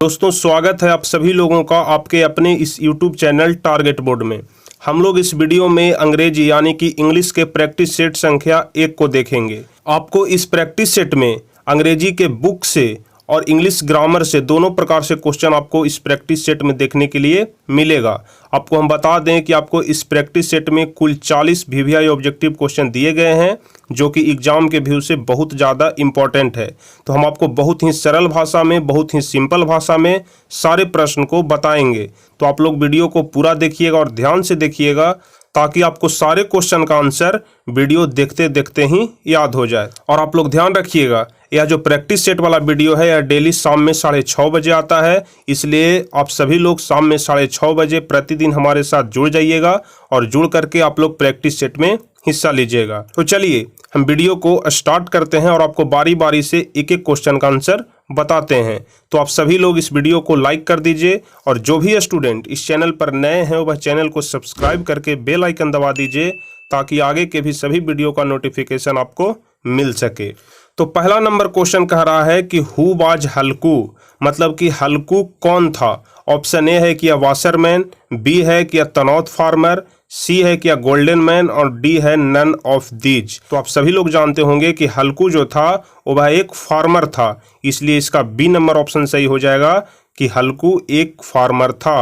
दोस्तों स्वागत है आप सभी लोगों का आपके अपने इस YouTube चैनल टारगेट बोर्ड में। हम लोग इस वीडियो में अंग्रेजी यानी कि इंग्लिश के प्रैक्टिस सेट संख्या 1 को देखेंगे। आपको इस प्रैक्टिस सेट में अंग्रेजी के बुक से और इंग्लिश ग्रामर से दोनों प्रकार से क्वेश्चन आपको इस प्रैक्टिस सेट में देखने के लिए मिलेगा। आपको हम बता दें कि आपको इस प्रैक्टिस सेट में कुल 40 VVI ऑब्जेक्टिव क्वेश्चन दिए गए हैं जो कि एग्जाम के व्यू से बहुत ज़्यादा इम्पॉर्टेंट है। तो हम आपको बहुत ही सरल भाषा में, बहुत ही सिंपल भाषा में सारे प्रश्न को बताएंगे। तो आप लोग वीडियो को पूरा देखिएगा और ध्यान से देखिएगा ताकि आपको सारे क्वेश्चन का आंसर वीडियो देखते देखते ही याद हो जाए। और आप लोग ध्यान रखिएगा, यह जो प्रैक्टिस सेट वाला वीडियो है यह डेली शाम में 6:30 बजे आता है, इसलिए आप सभी लोग शाम में 6:30 बजे प्रतिदिन हमारे साथ जुड़ जाइएगा और जुड़ करके आप लोग प्रैक्टिस सेट में हिस्सा लीजिएगा। तो चलिए हम वीडियो को स्टार्ट करते हैं और आपको बारी बारी से एक एक क्वेश्चन का आंसर बताते हैं। तो आप सभी लोग इस वीडियो को लाइक कर दीजिए और जो भी स्टूडेंट इस चैनल पर नए हैं वह चैनल को सब्सक्राइब करके बेल आइकन दबा दीजिए ताकि आगे के भी सभी वीडियो का नोटिफिकेशन आपको मिल सके। तो पहला नंबर क्वेश्चन कह रहा है कि हु वाज हल्कू, मतलब कि हल्कू कौन था। ऑप्शन ए है कि वाशरमैन, बी है कि तनौत फार्मर, सी है कि गोल्डन मैन और डी है नन ऑफ दीज। तो आप सभी लोग जानते होंगे कि हल्कू जो था वह एक फार्मर था, इसलिए इसका बी नंबर ऑप्शन सही हो जाएगा कि हल्कू एक फार्मर था।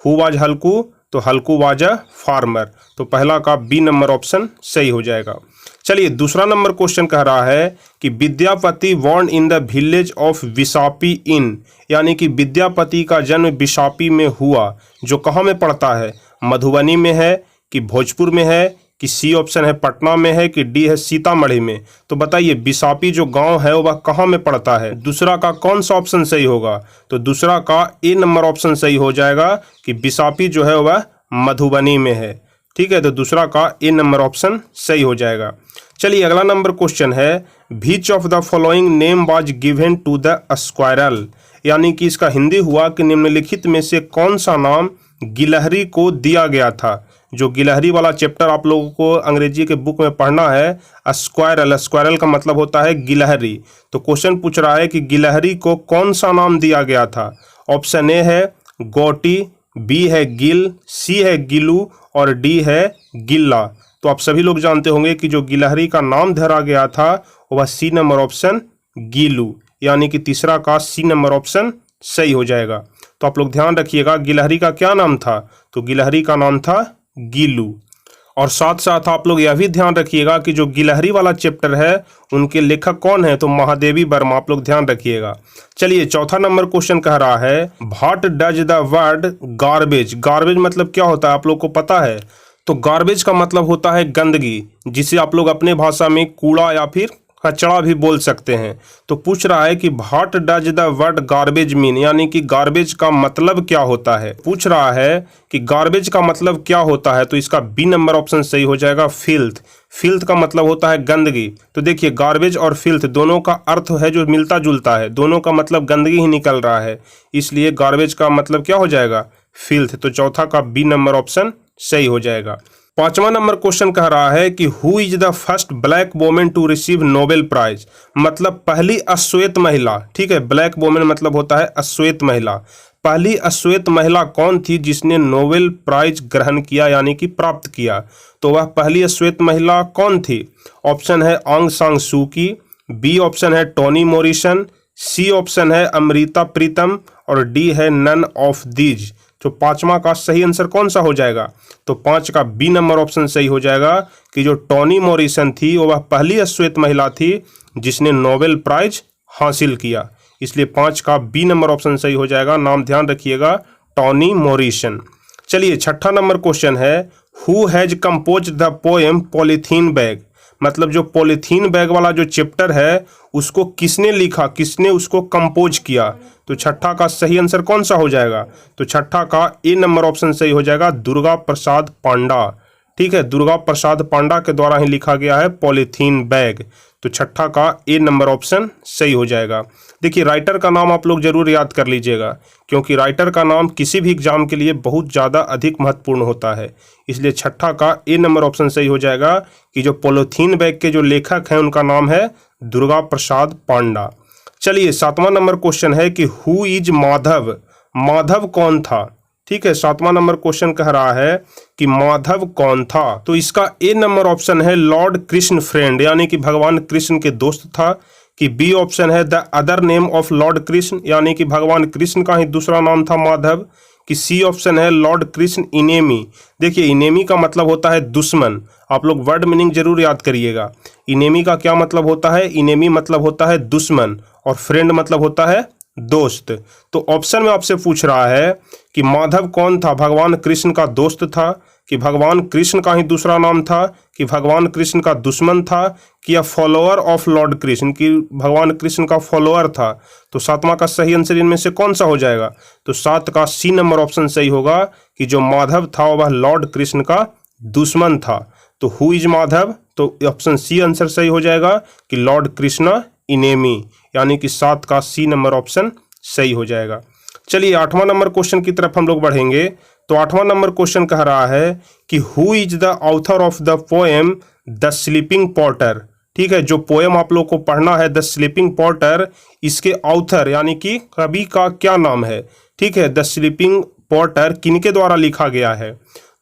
हु वाज हल्कू, तो हल्कू वाज अ फार्मर, तो पहला का बी नंबर ऑप्शन सही हो जाएगा। चलिए दूसरा नंबर क्वेश्चन कह रहा है कि Vidyapati born in the village of Bisapi in, यानी कि विद्यापति का जन्म विशापी में हुआ, जो कहाँ में पड़ता है, मधुबनी में है कि भोजपुर में है कि सी ऑप्शन है पटना में है कि डी है सीतामढ़ी में। तो बताइए विशापी जो गांव है वह कहाँ में पड़ता है, दूसरा का कौन सा ऑप्शन सही होगा। तो दूसरा का ए नंबर ऑप्शन सही हो जाएगा कि विशापी जो है वह मधुबनी में है। ठीक है, तो दूसरा का ए नंबर ऑप्शन सही हो जाएगा। चलिए अगला नंबर क्वेश्चन है which of the following name was given to the squirrel, यानी कि इसका हिंदी हुआ कि निम्नलिखित में से कौन सा नाम गिलहरी को दिया गया था। जो गिलहरी वाला चैप्टर आप लोगों को अंग्रेजी के बुक में पढ़ना है, स्क्वायरल, स्क्वायरल का मतलब होता है गिलहरी। तो क्वेश्चन पूछ रहा है कि गिलहरी को कौन सा नाम दिया गया था। ऑप्शन ए है गोटी, बी है गिल, सी है गिलू और डी है गिल्ला। तो आप सभी लोग जानते होंगे कि जो गिलहरी का नाम धरा गया था वह सी नंबर ऑप्शन गीलू, यानी कि तीसरा का सी नंबर ऑप्शन सही हो जाएगा। तो आप लोग ध्यान रखिएगा गिलहरी का क्या नाम था, तो गिलहरी का नाम था गीलू। और साथ साथ आप लोग यह भी ध्यान रखिएगा कि जो गिलहरी वाला चैप्टर है उनके लेखक कौन है, तो महादेवी वर्मा, आप लोग ध्यान रखिएगा। चलिए चौथा नंबर क्वेश्चन कह रहा है what does the word garbage, garbage मतलब क्या होता है आप लोग को पता है। तो गार्बेज का मतलब होता है गंदगी, जिसे आप लोग अपने भाषा में कूड़ा या फिर कचरा भी बोल सकते हैं। तो पूछ रहा है कि what does the word garbage mean, यानी कि गार्बेज का मतलब क्या होता है। पूछ रहा है कि गार्बेज का मतलब क्या होता है, तो इसका बी नंबर ऑप्शन सही हो जाएगा फिल्थ। फिल्थ का मतलब होता है गंदगी। तो देखिए गार्बेज और फिल्थ दोनों का अर्थ है जो मिलता जुलता है, दोनों का मतलब गंदगी ही निकल रहा है, इसलिए गार्बेज का मतलब क्या हो जाएगा, फिल्थ। तो चौथा का बी नंबर ऑप्शन सही हो जाएगा। पांचवा नंबर क्वेश्चन कह रहा है कि who is the first black women to receive Nobel prize, मतलब पहली अश्वेत महिला। ठीक है, ब्लैक वोमेन मतलब होता है अश्वेत महिला। पहली अश्वेत महिला कौन थी जिसने नोबेल प्राइज ग्रहण किया यानी कि प्राप्त किया। तो वह पहली अश्वेत महिला कौन थी। ऑप्शन है आंग सांग सू की, बी ऑप्शन है टोनी मोरिसन, सी ऑप्शन है अमृता प्रीतम और डी है नन ऑफ दीज। तो पांचवा का सही आंसर कौन सा हो जाएगा, तो 5 का बी नंबर ऑप्शन सही हो जाएगा कि जो टोनी मॉरिसन थी वह पहली अश्वेत महिला थी जिसने नोबेल प्राइज हासिल किया, इसलिए 5 का बी नंबर ऑप्शन सही हो जाएगा। नाम ध्यान रखिएगा टोनी मॉरिसन। चलिए छठा नंबर क्वेश्चन है who has compose the poem polythene bag, मतलब जो पॉलीथीन बैग वाला जो चैप्टर है उसको किसने लिखा, किसने उसको कंपोज किया। तो छठा का सही आंसर कौन सा हो जाएगा, तो छठा का ए नंबर ऑप्शन सही हो जाएगा दुर्गा प्रसाद पांडा। ठीक है, दुर्गा प्रसाद पांडा के द्वारा ही लिखा गया है पॉलीथीन बैग। तो छठा का ए नंबर ऑप्शन सही हो जाएगा। देखिए राइटर का नाम आप लोग जरूर याद कर लीजिएगा, क्योंकि राइटर का नाम किसी भी एग्जाम के लिए बहुत ज़्यादा अधिक महत्वपूर्ण होता है, इसलिए छठा का ए नंबर ऑप्शन सही हो जाएगा कि जो पॉलीथीन बैग के जो लेखक हैं उनका नाम है दुर्गा प्रसाद पांडा। चलिए 7वां नंबर क्वेश्चन है कि हु इज माधव, माधव कौन था। ठीक है, 7वां नंबर क्वेश्चन कह रहा है कि माधव कौन था। तो इसका ए नंबर ऑप्शन है लॉर्ड कृष्ण फ्रेंड, यानी कि भगवान कृष्ण के दोस्त था। कि बी ऑप्शन है the other name of Lord Krishna, यानी कि भगवान कृष्ण का ही दूसरा नाम था माधव। कि सी ऑप्शन है लॉर्ड कृष्ण इनेमी। देखिए इनेमी का मतलब होता है दुश्मन, आप लोग वर्ड मीनिंग जरूर याद करिएगा। इनेमी का क्या मतलब होता है, इनेमी मतलब होता है दुश्मन और फ्रेंड मतलब होता है दोस्त। तो ऑप्शन में आपसे पूछ रहा है कि माधव कौन था, भगवान कृष्ण का दोस्त था, कि भगवान कृष्ण का ही दूसरा नाम था, कि भगवान कृष्ण का दुश्मन था, कि या फॉलोअर ऑफ लॉर्ड कृष्ण, कि भगवान कृष्ण का फॉलोअर था। तो 7वां का सही आंसर इनमें से कौन सा हो जाएगा। तो 7 का सी नंबर ऑप्शन सही होगा कि जो माधव था वह लॉर्ड कृष्ण का दुश्मन था। तो हु इज माधव, तो ऑप्शन सी आंसर सही हो जाएगा कि लॉर्ड कृष्णा इनेमी, यानी कि 7 का सी नंबर ऑप्शन सही हो जाएगा। चलिए 8वां नंबर क्वेश्चन की तरफ हम लोग बढ़ेंगे। तो 8वां नंबर क्वेश्चन कह रहा है कि who is the author of the poem the sleeping Potter. ठीक है, जो पोएम आप लोग को पढ़ना है द स्लीपिंग पॉटर, इसके ऑथर यानी कि कवि का क्या नाम है। ठीक है, द स्लीपिंग पॉटर किनके द्वारा लिखा गया है।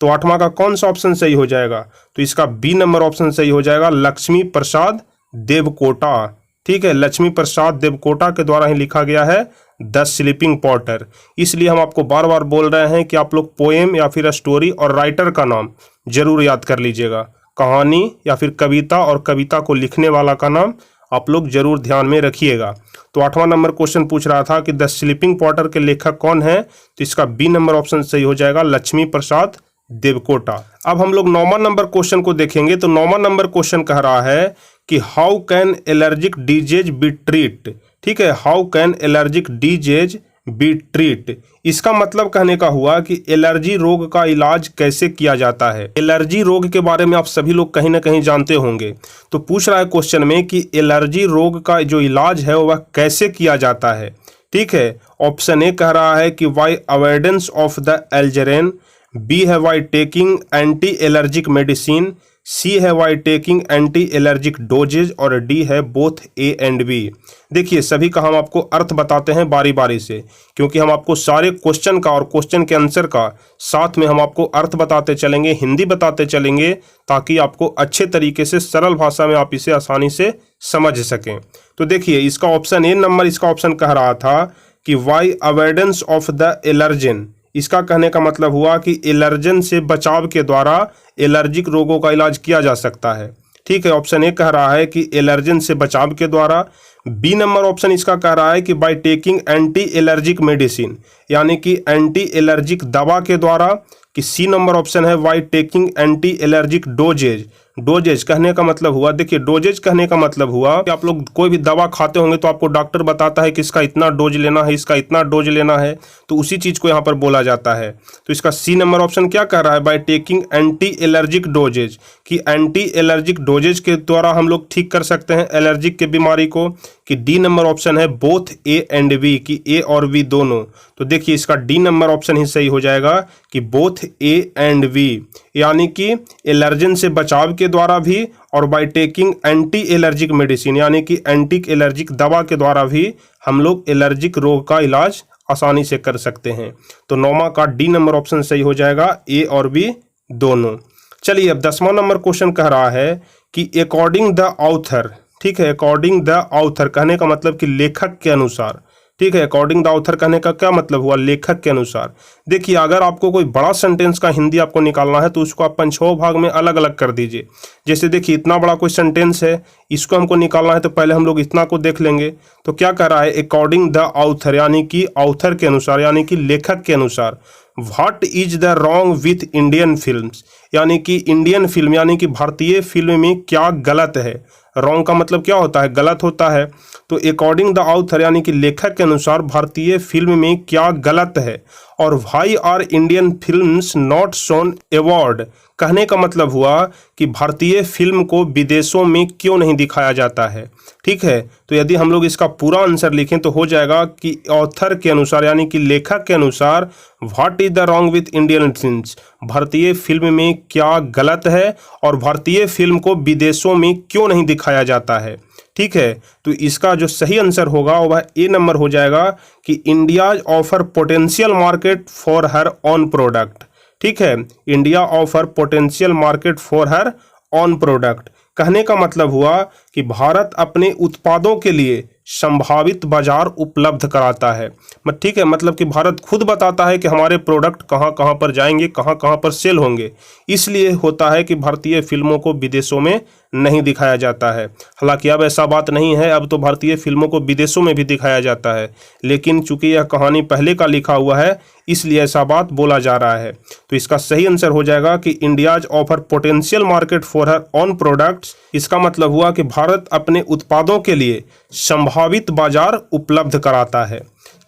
तो 8वां का कौन सा ऑप्शन सही हो जाएगा। तो इसका बी नंबर ऑप्शन सही हो जाएगा, लक्ष्मी प्रसाद देवकोटा। ठीक है, लक्ष्मी प्रसाद देवकोटा के द्वारा ही लिखा गया है द स्लीपिंग पॉटर। इसलिए हम आपको बार बार बोल रहे हैं कि आप लोग पोएम या फिर स्टोरी और राइटर का नाम जरूर याद कर लीजिएगा। कहानी या फिर कविता और कविता को लिखने वाला का नाम आप लोग जरूर ध्यान में रखिएगा। तो 8वां नंबर क्वेश्चन पूछ रहा था कि द स्लीपिंग पॉटर के लेखक कौन है। तो इसका बी नंबर ऑप्शन सही हो जाएगा, लक्ष्मी प्रसाद देवकोटा। अब हम लोग 9वां नंबर क्वेश्चन को देखेंगे। तो 9वां नंबर क्वेश्चन कह रहा है कि how can allergic disease be treat. ठीक है, how can allergic disease be treat, इसका मतलब कहने का हुआ कि एलर्जी रोग का इलाज कैसे किया जाता है। एलर्जी रोग के बारे में आप सभी लोग कहीं ना कहीं जानते होंगे। तो पूछ रहा है क्वेश्चन में कि एलर्जी रोग का जो इलाज है वह कैसे किया जाता है। ठीक है, ऑप्शन ए कह रहा है कि by avoidance of the allergen, B है by taking anti allergic medicine, C है by taking anti allergic doses और डी है बोथ ए एंड बी। देखिए सभी का हम आपको अर्थ बताते हैं बारी बारी से, क्योंकि हम आपको सारे क्वेश्चन का और क्वेश्चन के आंसर का साथ में हम आपको अर्थ बताते चलेंगे, हिंदी बताते चलेंगे, ताकि आपको अच्छे तरीके से सरल भाषा में आप इसे आसानी से समझ सकें। तो देखिए इसका ऑप्शन ए नंबर, इसका ऑप्शन कह रहा था कि by avoidance of the allergen. इसका कहने का मतलब हुआ कि एलर्जन से बचाव के द्वारा एलर्जिक रोगों का इलाज किया जा सकता है। ठीक है, ऑप्शन ए कह रहा है कि एलर्जन से बचाव के द्वारा। बी नंबर ऑप्शन इसका कह रहा है कि by taking anti allergic medicine, यानी कि एंटी एलर्जिक दवा के द्वारा। कि सी नंबर ऑप्शन है by taking anti allergic doses. Doses कहने का मतलब हुआ, देखिए डोजेज कहने का मतलब हुआ कि आप लोग कोई भी दवा खाते होंगे तो आपको डॉक्टर बताता है कि इसका इतना डोज लेना है, इसका इतना डोज लेना है, तो उसी चीज़ को यहाँ पर बोला जाता है। तो इसका सी नंबर ऑप्शन क्या कह रहा है, by taking anti allergic doses, कि एंटी एलर्जिक डोजेज के द्वारा हम लोग ठीक कर सकते हैं एलर्जिक के बीमारी को। कि डी नंबर ऑप्शन है बोथ ए एंड बी, कि ए और बी दोनों। तो देखिए इसका डी नंबर ऑप्शन ही सही हो जाएगा कि बोथ ए एंड बी, यानी कि एलर्जन से बचाव के द्वारा भी और bye taking anti allergic medicine, यानी कि एंटी एलर्जिक दवा के द्वारा भी हम लोग एलर्जिक रोग का इलाज आसानी से कर सकते हैं। तो 9वां का डी नंबर ऑप्शन सही हो जाएगा, ए और बी दोनों। चलिए अब 10वां नंबर क्वेश्चन कह रहा है कि अकॉर्डिंग द ऑथर। ठीक है, अकॉर्डिंग द ऑथर कहने का मतलब कि लेखक के अनुसार। ठीक है, अकॉर्डिंग द ऑथर कहने का क्या मतलब हुआ, लेखक के अनुसार। देखिए अगर आपको कोई बड़ा सेंटेंस का हिंदी आपको निकालना है तो उसको आप 5-6 भाग में अलग अलग कर दीजिए। जैसे देखिए इतना बड़ा कोई सेंटेंस है, इसको हमको निकालना है तो पहले हम लोग इतना को देख लेंगे। तो क्या कह रहा है, अकॉर्डिंग द ऑथर, यानी कि ऑथर के अनुसार, यानी कि लेखक के अनुसार। What is the wrong with Indian films, यानी कि इंडियन फिल्म यानी कि भारतीय फिल्म में क्या गलत है। रॉन्ग का मतलब क्या होता है, गलत होता है। तो अकॉर्डिंग द ऑथर यानी कि लेखक के अनुसार भारतीय फिल्म में क्या गलत है। और why are Indian films not shown award, कहने का मतलब हुआ कि भारतीय फिल्म को विदेशों में क्यों नहीं दिखाया जाता है। ठीक है, तो यदि हम लोग इसका पूरा आंसर लिखें तो हो जाएगा कि ऑथर के अनुसार यानी कि लेखक के अनुसार what is the wrong with Indian films, भारतीय फिल्म में क्या गलत है और भारतीय फिल्म को विदेशों में क्यों नहीं दिखाया जाता है। ठीक है, तो इसका जो सही आंसर होगा वह ए नंबर हो जाएगा कि India's offer potential market for her on product. ठीक है, India offer potential market for her on product. कहने का मतलब हुआ कि भारत अपने उत्पादों के लिए संभावित बाजार उपलब्ध कराता है। ठीक है, मतलब कि भारत खुद बताता है कि हमारे प्रोडक्ट कहाँ कहाँ पर जाएंगे, कहाँ कहाँ पर सेल होंगे। इसलिए होता है कि भारतीय फिल्मों को विदेशों में नहीं दिखाया जाता है। हालांकि अब ऐसा बात नहीं है, अब तो भारतीय फिल्मों को विदेशों में भी दिखाया जाता है, लेकिन चूंकि यह कहानी पहले का लिखा हुआ है इसलिए ऐसा बात बोला जा रहा है। तो इसका सही आंसर हो जाएगा कि India's offer potential market for her on products. इसका मतलब हुआ कि भारत अपने उत्पादों के लिए संभावित बाजार उपलब्ध कराता है।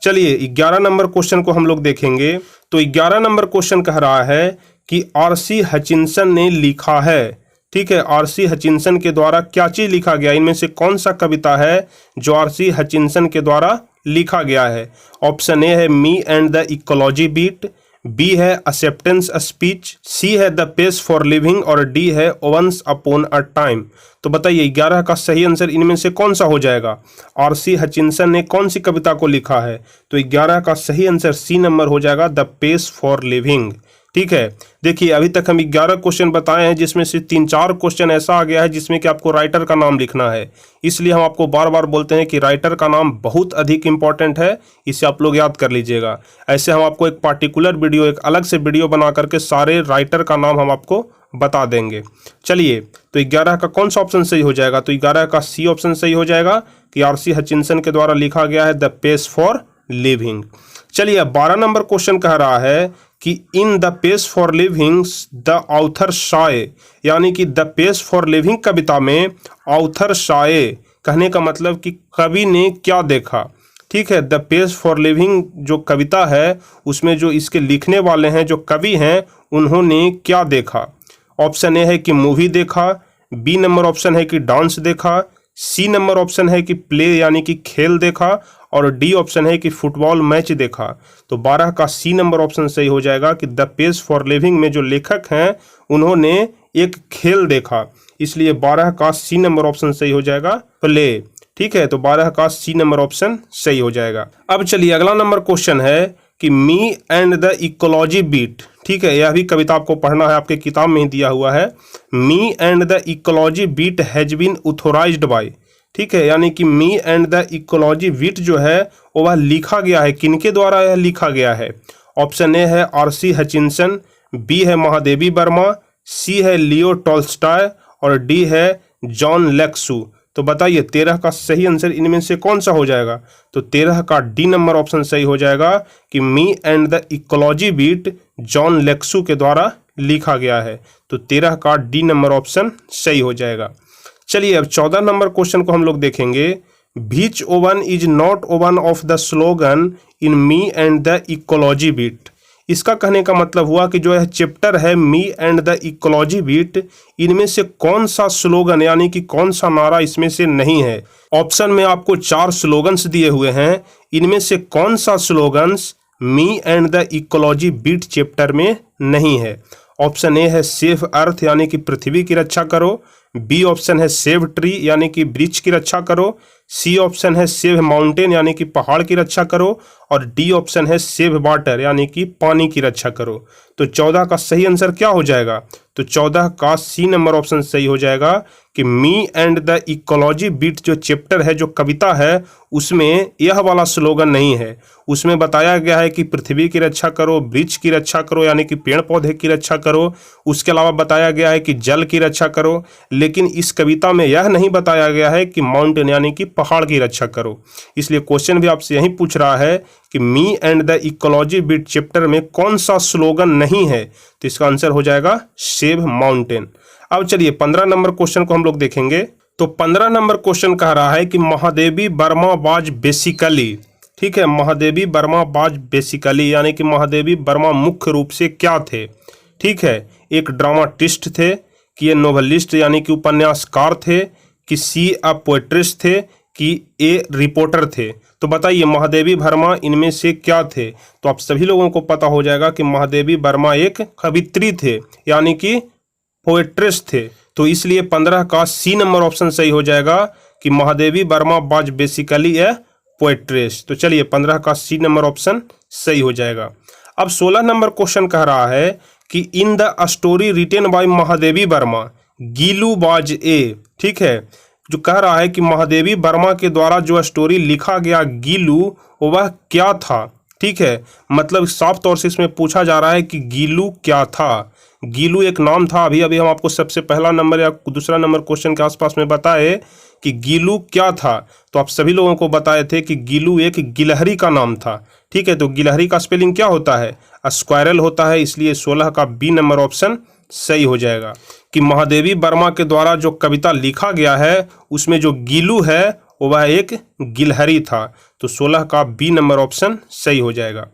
चलिए 11 नंबर क्वेश्चन को हम लोग देखेंगे। तो 11 नंबर क्वेश्चन कह रहा है कि आरसी हचिंसन ने लिखा है। ठीक है, आरसी हचिंसन के द्वारा क्या चीज लिखा गया, इनमें से कौन सा कविता है जो आरसी हचिंसन के द्वारा लिखा गया है। ऑप्शन ए है me and the ecology beat, B है एक्सेप्टेंस स्पीच, सी है द पेस फॉर लिविंग और डी है वंस अपॉन अ टाइम। तो बताइए 11 का सही आंसर इनमें से कौन सा हो जाएगा। आरसी हचिंसन ने कौन सी कविता को लिखा है, तो 11 का सही आंसर सी नंबर हो जाएगा द पेस फॉर लिविंग। ठीक है, देखिए अभी तक हम 11 क्वेश्चन बताए हैं, जिसमें से 3-4 क्वेश्चन ऐसा आ गया है जिसमें कि आपको राइटर का नाम लिखना है। इसलिए हम आपको बार बार बोलते हैं कि राइटर का नाम बहुत अधिक इंपॉर्टेंट है, इसे आप लोग याद कर लीजिएगा। ऐसे हम आपको एक पार्टिकुलर वीडियो, एक अलग से वीडियो बना करके सारे राइटर का नाम हम आपको बता देंगे। चलिए, तो 11 का कौन सा ऑप्शन सही हो जाएगा, तो 11 का सी ऑप्शन सही हो जाएगा कि आरसी हचिंसन के द्वारा लिखा गया है द पेस फॉर लिविंग। चलिए 12 नंबर क्वेश्चन कह रहा है कि in the pace for living the author says, यानी कि द पेस फॉर लिविंग कविता में ऑथर साए कहने का मतलब कि कवि ने क्या देखा। ठीक है, द पेस फॉर लिविंग जो कविता है उसमें जो इसके लिखने वाले हैं, जो कवि हैं, उन्होंने क्या देखा। ऑप्शन ए है कि मूवी देखा, बी नंबर ऑप्शन है कि डांस देखा, सी नंबर ऑप्शन है कि प्ले यानी कि खेल देखा और डी ऑप्शन है कि फुटबॉल मैच देखा। तो 12 का सी नंबर ऑप्शन सही हो जाएगा कि द पेस फॉर लिविंग में जो लेखक हैं उन्होंने एक खेल देखा, इसलिए 12 का सी नंबर ऑप्शन सही हो जाएगा प्ले। ठीक है, तो 12 का सी नंबर ऑप्शन सही हो जाएगा। अब चलिए अगला नंबर क्वेश्चन है कि me and the ecology beat. ठीक है, यह भी कविता आपको पढ़ना है, आपके किताब में ही दिया हुआ है। Me and the ecology beat has been authorized by. ठीक है, यानी कि me and the ecology beat जो है वह लिखा गया है, किनके द्वारा यह लिखा गया है। ऑप्शन ए है आरसी हचिंसन, बी है महादेवी वर्मा, सी है लियो टॉल्स्टॉय और डी है जॉन लेक्सू। तो बताइए 13 का सही आंसर इनमें से कौन सा हो जाएगा, तो 13 का डी नंबर ऑप्शन सही हो जाएगा कि me and the ecology bit Joan Lexau के द्वारा लिखा गया है। तो 13 का डी नंबर ऑप्शन सही हो जाएगा। चलिए अब 14 नंबर क्वेश्चन को हम लोग देखेंगे। Which one is not one of the slogan in me and the ecology bit. इसका कहने का मतलब हुआ कि जो यह चैप्टर है me and the ecology beat, इनमें से कौन सा स्लोगन यानी कि कौन सा नारा इसमें से नहीं है। ऑप्शन में आपको 4 स्लोगन्स दिए हुए हैं, इनमें से कौन सा slogans me and the ecology beat chapter में नहीं है। ऑप्शन ए है सेव अर्थ यानी कि पृथ्वी की रक्षा करो, बी ऑप्शन है सेव ट्री यानी कि वृक्ष की रक्षा करो, सी ऑप्शन है सेव माउंटेन यानी कि पहाड़ की रक्षा करो और डी ऑप्शन है सेव वाटर यानी कि पानी की रक्षा करो। तो 14 का सही आंसर क्या हो जाएगा, तो 14 का सी नंबर ऑप्शन सही हो जाएगा कि me and the ecology beat जो चैप्टर है, जो कविता है, उसमें यह वाला स्लोगन नहीं है। उसमें बताया गया है कि पृथ्वी की रक्षा करो, वृक्ष की रक्षा करो यानी कि पेड़ पौधे की रक्षा करो, उसके अलावा बताया गया है कि जल की रक्षा करो, लेकिन इस कविता में यह नहीं बताया गया है कि माउंटेन यानी कि पहाड़ की रक्षा करो। इसलिए क्वेश्चन भी आपसे यही पूछ रहा है कि me and the ecology beat chapter में कौन सा स्लोगन नहीं है, तो इसका आंसर हो जाएगा सेव माउंटेन। अब चलिए 15 नंबर क्वेश्चन को हम लोग देखेंगे। तो 15 नंबर क्वेश्चन कह रहा है कि महादेवी वर्मा वाज बेसिकली, ठीक है, महादेवी वर्मा वाज बेसिकली यानी कि महादेवी वर्मा मुख्य रूप से क्या थे। ठीक है, एक ड्रामाटिस्ट थे, कि ये नोवेलिस्ट यानी कि उपन्यासकार थे, कि सी अ पोएट्रिस्ट थे, कि ए रिपोर्टर थे। तो बताइए महादेवी वर्मा इनमें से क्या थे। तो आप सभी लोगों को पता हो जाएगा कि महादेवी वर्मा एक कवित्री थे यानी कि पोएट्रिस्ट थे। तो इसलिए 15 का सी नंबर ऑप्शन सही हो जाएगा कि महादेवी वर्मा वाज बेसिकली ए पोएट्रेस। तो चलिए 15 का सी नंबर ऑप्शन सही हो जाएगा। अब 16 नंबर क्वेश्चन कह रहा है कि in the story written by Mahadevi Verma Gillu was a. ठीक है, जो कह रहा है कि महादेवी वर्मा के द्वारा जो स्टोरी लिखा गया गीलू वह क्या था। ठीक है, मतलब साफ तौर से इसमें पूछा जा रहा है कि गीलू क्या था। गीलू एक नाम था। अभी अभी हम आपको सबसे पहला नंबर या दूसरा नंबर क्वेश्चन के आसपास में बताए कि गीलू क्या था, तो आप सभी लोगों को बताए थे कि गीलू एक गिलहरी का नाम था। ठीक है, तो गिलहरी का स्पेलिंग क्या होता है? स्क्वायरल होता है, इसलिए 16 का बी नंबर ऑप्शन सही हो जाएगा कि महादेवी वर्मा के द्वारा जो कविता लिखा गया है उसमें जो गीलू है वह एक गिलहरी था। तो 16 का बी नंबर ऑप्शन सही हो जाएगा।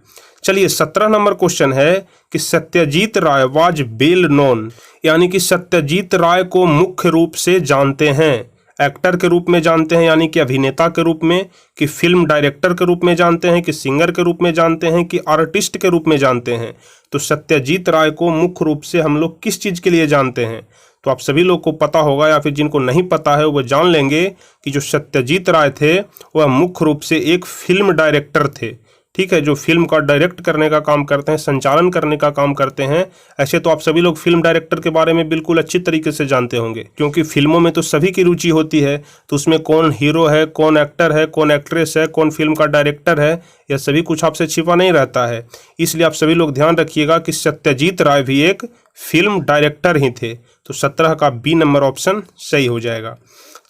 चलिए 17 नंबर क्वेश्चन है कि सत्यजीत राय वाज वेल नोन, यानी कि सत्यजीत राय को मुख्य रूप से जानते हैं, एक्टर के रूप में जानते हैं यानी कि अभिनेता के रूप में, कि फिल्म डायरेक्टर के रूप में जानते हैं, कि सिंगर के रूप में जानते हैं, कि आर्टिस्ट के रूप में जानते हैं। तो सत्यजीत राय को मुख्य रूप से हम लोग किस चीज़ के लिए जानते हैं? तो आप सभी लोग को पता होगा, या फिर जिनको नहीं पता है वो जान लेंगे कि जो सत्यजीत राय थे वह मुख्य रूप से एक फिल्म डायरेक्टर थे। ठीक है, जो फिल्म का डायरेक्ट करने का काम करते हैं, संचालन करने का काम करते हैं। ऐसे तो आप सभी लोग फिल्म डायरेक्टर के बारे में बिल्कुल अच्छी तरीके से जानते होंगे, क्योंकि फिल्मों में तो सभी की रुचि होती है। तो उसमें कौन हीरो है, कौन एक्टर है, कौन एक्ट्रेस है, कौन फिल्म का डायरेक्टर है, यह सभी कुछ आपसे छिपा नहीं रहता है। इसलिए आप सभी लोग ध्यान रखिएगा कि सत्यजीत राय भी एक फिल्म डायरेक्टर ही थे। तो 17 का बी नंबर ऑप्शन सही हो जाएगा।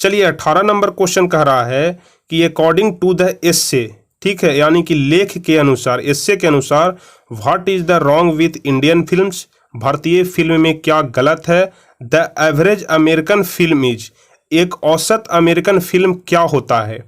चलिए 18 नंबर क्वेश्चन कह रहा है कि अकॉर्डिंग टू द एस्से, ठीक है, यानी कि लेख के अनुसार, एस्से के अनुसार, what is the wrong with Indian films, भारतीय फिल्म में क्या गलत है? The average American film is, एक औसत अमेरिकन फिल्म क्या होता है?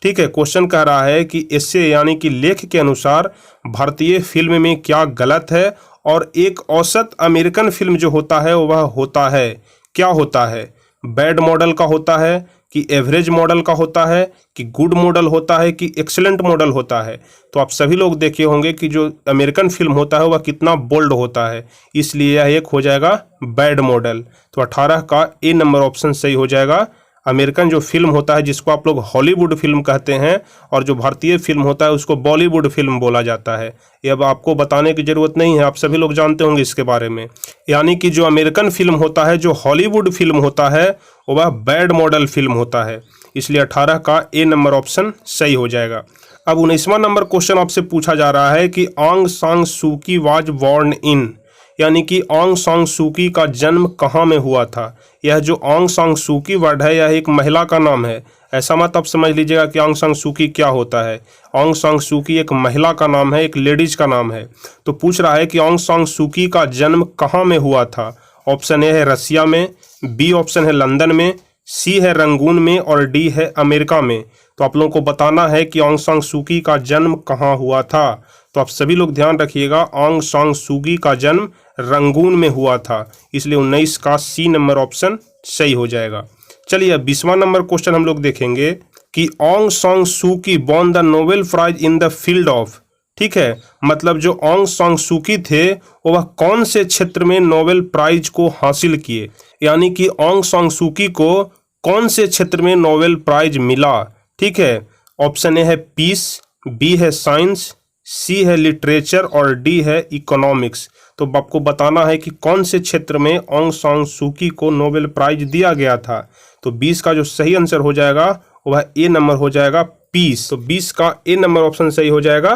ठीक है, क्वेश्चन कह रहा है कि एस्से यानी कि लेख के अनुसार भारतीय फिल्म में क्या गलत है और एक औसत अमेरिकन फिल्म जो होता है वह होता है, क्या होता है? बैड मॉडल का होता है, कि एवरेज मॉडल का होता है, कि गुड मॉडल होता है, कि एक्सीलेंट मॉडल होता है? तो आप सभी लोग देखे होंगे कि जो अमेरिकन फिल्म होता है वह कितना बोल्ड होता है, इसलिए यह एक हो जाएगा बैड मॉडल। तो 18 का ए नंबर ऑप्शन सही हो जाएगा। अमेरिकन जो फिल्म होता है जिसको आप लोग हॉलीवुड फिल्म कहते हैं, और जो भारतीय फिल्म होता है उसको बॉलीवुड फिल्म बोला जाता है। ये अब आपको बताने की ज़रूरत नहीं है, आप सभी लोग जानते होंगे इसके बारे में। यानी कि जो अमेरिकन फिल्म होता है, जो हॉलीवुड फिल्म होता है, वह बैड मॉडल फिल्म होता है। इसलिए 18 का ए नंबर ऑप्शन सही हो जाएगा। अब 19वां नंबर क्वेश्चन आपसे पूछा जा रहा है कि Aung San Suki was born in, यानी कि आंग सांग सूकी का जन्म कहाँ में हुआ था? यह जो आंग सांग सूकी वर्ड है यह एक महिला का नाम है। ऐसा मत आप समझ लीजिएगा कि आंग सांग सूकी क्या होता है। आंग सांग सूकी एक महिला का नाम है, एक लेडीज का नाम है। तो पूछ रहा है कि आंग सांग सूकी का जन्म कहाँ में हुआ था? ऑप्शन ए है रसिया में, बी ऑप्शन है लंदन में, सी है रंगून में, और डी है अमेरिका में। तो आप लोगों को बताना है कि आंग सांग सूकी का जन्म कहाँ हुआ था। तो आप सभी लोग ध्यान रखिएगा, आंग सांग सूकी का जन्म रंगून में हुआ था, इसलिए 19 का सी नंबर ऑप्शन सही हो जाएगा। चलिए 20वां नंबर क्वेश्चन हम लोग देखेंगे कि Aung San Suu Kyi won the Nobel prize in the field of, ठीक है, मतलब जो आंग सांग सूकी थे वह कौन से क्षेत्र में नोबेल प्राइज को हासिल किए? यानी कि आंग सांग सूकी को कौन से क्षेत्र में नोबेल प्राइज मिला? ठीक है, ऑप्शन ए है पीस, बी है साइंस, सी है लिटरेचर, और डी है इकोनॉमिक्स। तो आपको बताना है कि कौन से क्षेत्र में आंग सांग सूकी को नोबेल प्राइज दिया गया था। तो 20 का जो सही आंसर हो जाएगा वह ए नंबर हो जाएगा, पीस। तो 20 का ए नंबर ऑप्शन सही हो जाएगा,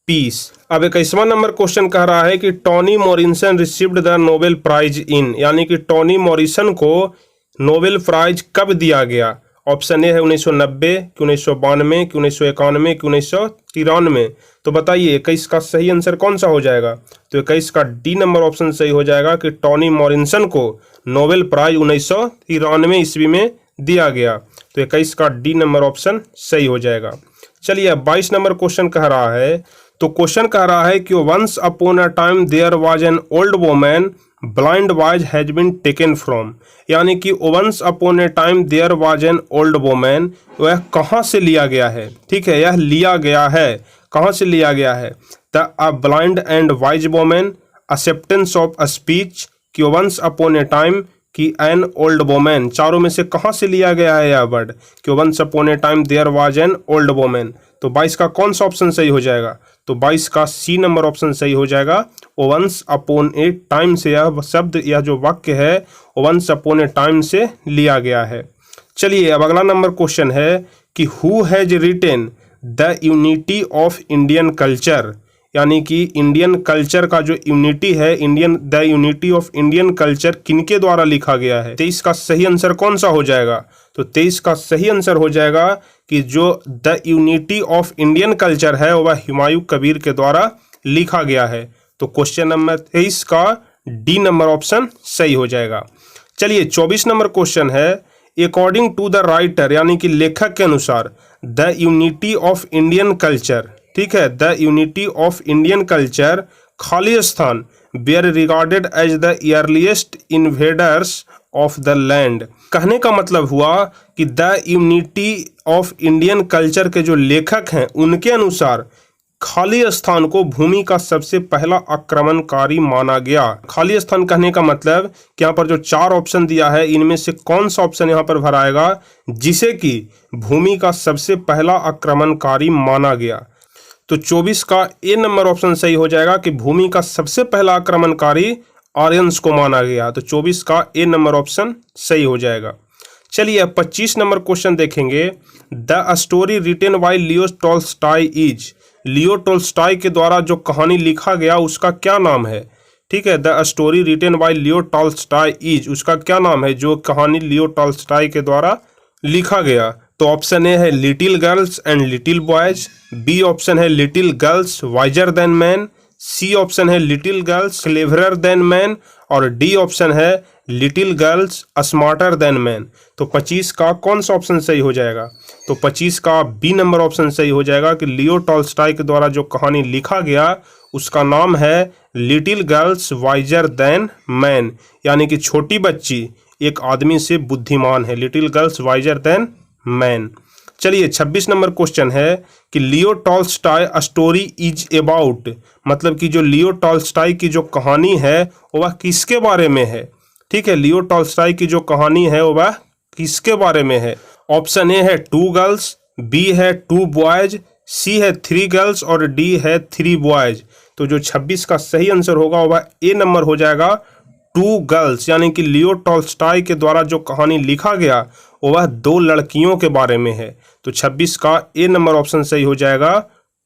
पीस। अब 21वां नंबर क्वेश्चन कह रहा है कि Tony Morrison received the Nobel prize in, यानी कि टोनी मॉरिसन को नोबेल प्राइज कब दिया गया? ऑप्शन ए है 1990, कि 1992, कि 1991, कि 1993। तो बताइए 21 का सही आंसर कौन सा हो जाएगा? तो 21 का डी नंबर ऑप्शन सही हो जाएगा कि टोनी मॉरिसन को नोबेल प्राइज 1993 ईस्वी में दिया गया। तो 21 का डी नंबर ऑप्शन सही हो जाएगा। चलिए अब 22 नंबर क्वेश्चन कह रहा है, तो क्वेश्चन कह रहा है कि once upon a time there was an old woman blind wise has been taken from, यानी कि once upon a time there was an old woman, वह कहाँ से लिया गया है? ठीक है, यह लिया गया है, कहाँ से लिया गया है? The a blind and wise woman, acceptance of a speech, कि वंस अपॉन ए टाइम, कि एन ओल्ड वोमेन, चारों में से कहाँ से लिया गया है यह वर्ड कि once upon a time there was an old women. तो 22 का कौन सा ऑप्शन सही हो जाएगा? तो 22 का सी नंबर ऑप्शन सही हो जाएगा। वंस अपॉन ए टाइम से यह शब्द, यह जो वाक्य है वंस अपॉन ए टाइम से लिया गया है। चलिए अब अगला नंबर क्वेश्चन है कि who has retain the unity of Indian culture, यानी कि इंडियन कल्चर का जो यूनिटी है, the unity of Indian culture किनके द्वारा लिखा गया है? 23 का सही आंसर कौन सा हो जाएगा? तो 23 का सही आंसर हो जाएगा कि जो the unity of Indian culture है वह हुमायूं कबीर के द्वारा लिखा गया है। तो क्वेश्चन नंबर 23 का डी नंबर ऑप्शन सही हो जाएगा। चलिए 24 नंबर क्वेश्चन है, अकॉर्डिंग टू द राइटर, यानी कि लेखक के अनुसार, the unity of Indian culture, ठीक है, the unity of Indian culture खाली स्थान were regarded as the earliest invaders of the land. कहने का मतलब हुआ कि the unity of Indian culture के जो लेखक हैं उनके अनुसार खाली स्थान को भूमि का सबसे पहला आक्रमणकारी माना गया। खाली स्थान कहने का मतलब कि यहाँ पर जो 4 ऑप्शन दिया है इनमें से कौन सा ऑप्शन यहाँ पर भराएगा जिसे कि भूमि का सबसे पहला आक्रमणकारी माना गया। तो 24 का ए नंबर ऑप्शन सही हो जाएगा कि भूमि का सबसे पहला आक्रमणकारी आर्यंस को माना गया। तो 24 का ए नंबर ऑप्शन सही हो जाएगा। चलिए अब 25 नंबर क्वेश्चन देखेंगे। The story written bye Leo Tolstoy is, Leo Tolstoy के द्वारा जो कहानी लिखा गया उसका क्या नाम है? ठीक है, the story written bye Leo Tolstoy is, उसका क्या नाम है जो कहानी लियो टॉल्स्टॉय के द्वारा लिखा गया? तो ऑप्शन ए है little girls and little boys, B option है little girls wiser than man, C option है little girls cleverer than man और डी ऑप्शन है little girls smarter than man. तो 25 का कौन सा ऑप्शन सही हो जाएगा? तो 25 का बी नंबर ऑप्शन सही हो जाएगा कि लियो टॉल्स्टॉय के द्वारा जो कहानी लिखा गया उसका नाम है little girls wiser than man, यानी कि छोटी बच्ची एक आदमी से बुद्धिमान है, little girls wiser than man. चलिए 26 नंबर क्वेश्चन है कि Leo Tolstoy story is about, मतलब कि जो लियो टॉल्स्टॉय की जो कहानी है वह किसके बारे में है? ठीक है, लियो टॉल्स्टॉय की जो कहानी है वह किसके बारे में है? ऑप्शन ए है 2 गर्ल्स, बी है 2 बॉयज, सी है 3 गर्ल्स और डी है 3 बॉयज। तो जो 26 का सही आंसर होगा वह ए नंबर हो जाएगा 2 गर्ल्स, यानी कि लियो टॉल्स्टॉय के द्वारा जो कहानी लिखा गया वह 2 लड़कियों के बारे में है। तो 26 का ए नंबर ऑप्शन सही हो जाएगा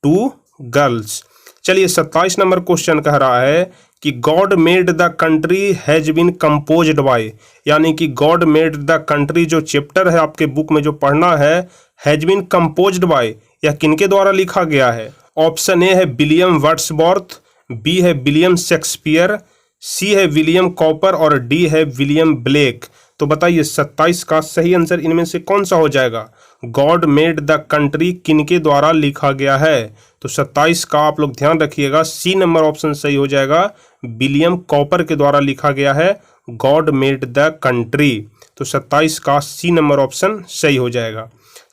2 गर्ल्स। चलिए 27 नंबर क्वेश्चन कह रहा है कि God made the country has been composed by, यानी कि गॉड मेड द कंट्री जो चैप्टर है आपके बुक में जो पढ़ना है, हैज बीन कंपोज्ड बाय, यह किनके द्वारा लिखा गया है? ऑप्शन ए है विलियम वर्ड्सवर्थ, बी है विलियम शेक्सपियर, सी है विलियम कॉपर और डी है विलियम ब्लेक। तो बताइए 27 का सही आंसर इनमें से कौन सा हो जाएगा? गॉड मेड द कंट्री किनके द्वारा लिखा गया है? तो 27 का आप लोग ध्यान रखिएगा, सी नंबर ऑप्शन सही हो जाएगा, विलियम कॉपर के द्वारा लिखा गया है गॉड मेड द कंट्री। तो 27 का सी नंबर ऑप्शन सही हो जाएगा।